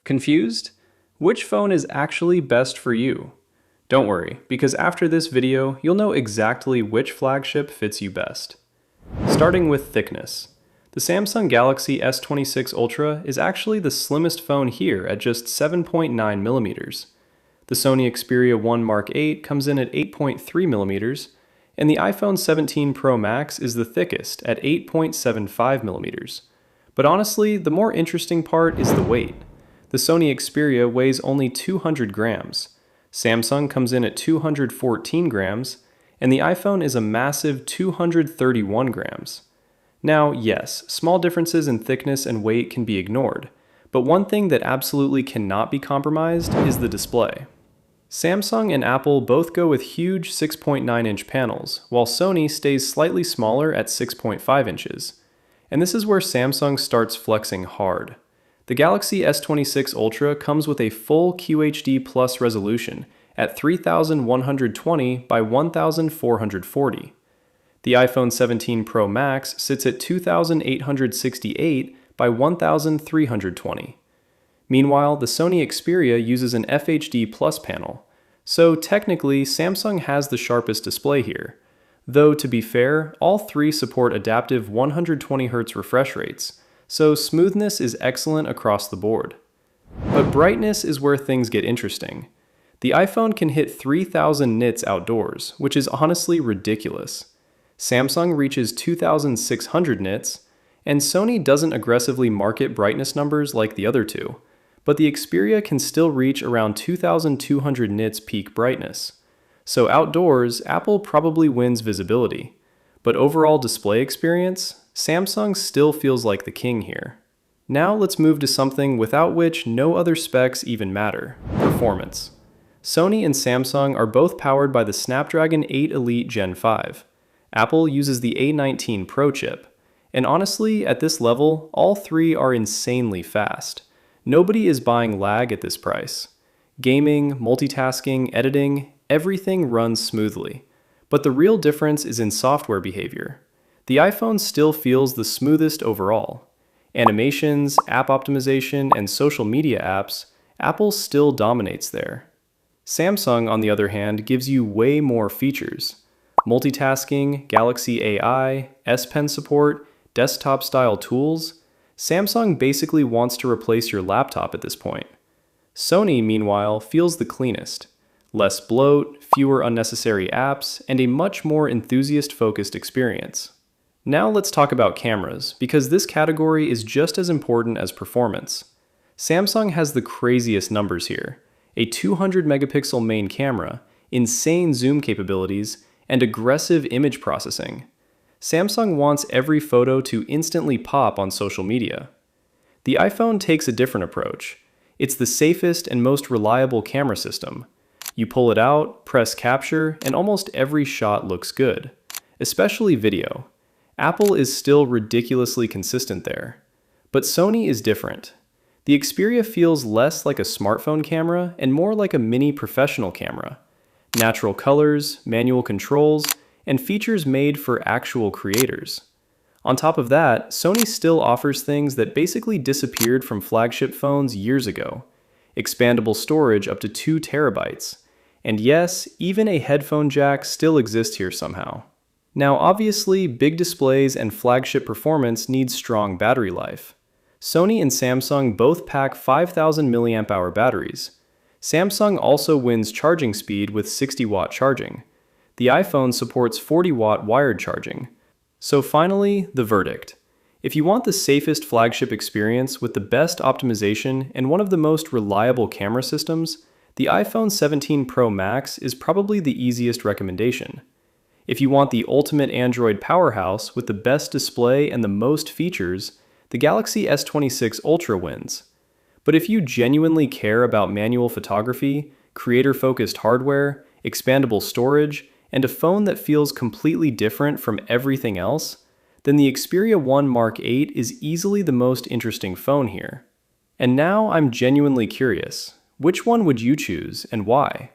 Confused? Which phone is actually best for you? Don't worry, because after this video, you'll know exactly which flagship fits you best. Starting with thickness. The Samsung Galaxy S26 Ultra is actually the slimmest phone here at just 7.9mm. The Sony Xperia 1 Mark VIII comes in at 8.3mm, and the iPhone 17 Pro Max is the thickest at 8.75mm. But honestly, the more interesting part is the weight. The Sony Xperia weighs only 200 grams, Samsung comes in at 214 grams, and the iPhone is a massive 231 grams. Now, yes, small differences in thickness and weight can be ignored, but one thing that absolutely cannot be compromised is the display. Samsung and Apple both go with huge 6.9-inch panels, while Sony stays slightly smaller at 6.5 inches. And this is where Samsung starts flexing hard. The Galaxy S26 Ultra comes with a full QHD Plus resolution at 3120 by 1440. The iPhone 17 Pro Max sits at 2868 by 1320. Meanwhile, the Sony Xperia uses an FHD Plus panel, so technically Samsung has the sharpest display here. Though to be fair, all three support adaptive 120Hz refresh rates, so smoothness is excellent across the board. But brightness is where things get interesting. The iPhone can hit 3000 nits outdoors, which is honestly ridiculous. Samsung reaches 2600 nits, and Sony doesn't aggressively market brightness numbers like the other two, but the Xperia can still reach around 2200 nits peak brightness. So outdoors, Apple probably wins visibility, but overall display experience, Samsung still feels like the king here. Now let's move to something without which no other specs even matter: performance. Sony and Samsung are both powered by the Snapdragon 8 Elite Gen 5. Apple uses the A19 Pro chip. And honestly, at this level, all three are insanely fast. Nobody is buying lag at this price. Gaming, multitasking, editing, everything runs smoothly. But the real difference is in software behavior. The iPhone still feels the smoothest overall. Animations, app optimization, and social media apps, Apple still dominates there. Samsung, on the other hand, gives you way more features. Multitasking, Galaxy AI, S Pen support, desktop-style tools. Samsung basically wants to replace your laptop at this point. Sony, meanwhile, feels the cleanest. Less bloat, fewer unnecessary apps, and a much more enthusiast-focused experience. Now let's talk about cameras, because this category is just as important as performance. Samsung has the craziest numbers here: a 200 megapixel main camera, insane zoom capabilities, and aggressive image processing. Samsung wants every photo to instantly pop on social media. The iPhone takes a different approach. It's the safest and most reliable camera system. You pull it out, press capture, and almost every shot looks good, especially video. Apple is still ridiculously consistent there. But Sony is different. The Xperia feels less like a smartphone camera and more like a mini professional camera. Natural colors, manual controls, and features made for actual creators. On top of that, Sony still offers things that basically disappeared from flagship phones years ago. Expandable storage up to 2 terabytes. And yes, even a headphone jack still exists here somehow. Now obviously, big displays and flagship performance need strong battery life. Sony and Samsung both pack 5000 mAh batteries. Samsung also wins charging speed with 60-watt charging. The iPhone supports 40-watt wired charging. So finally, the verdict. If you want the safest flagship experience with the best optimization and one of the most reliable camera systems, the iPhone 17 Pro Max is probably the easiest recommendation. If you want the ultimate Android powerhouse with the best display and the most features, the Galaxy S26 Ultra wins. But if you genuinely care about manual photography, creator-focused hardware, expandable storage, and a phone that feels completely different from everything else, then the Xperia 1 Mark VIII is easily the most interesting phone here. And now I'm genuinely curious, which one would you choose and why?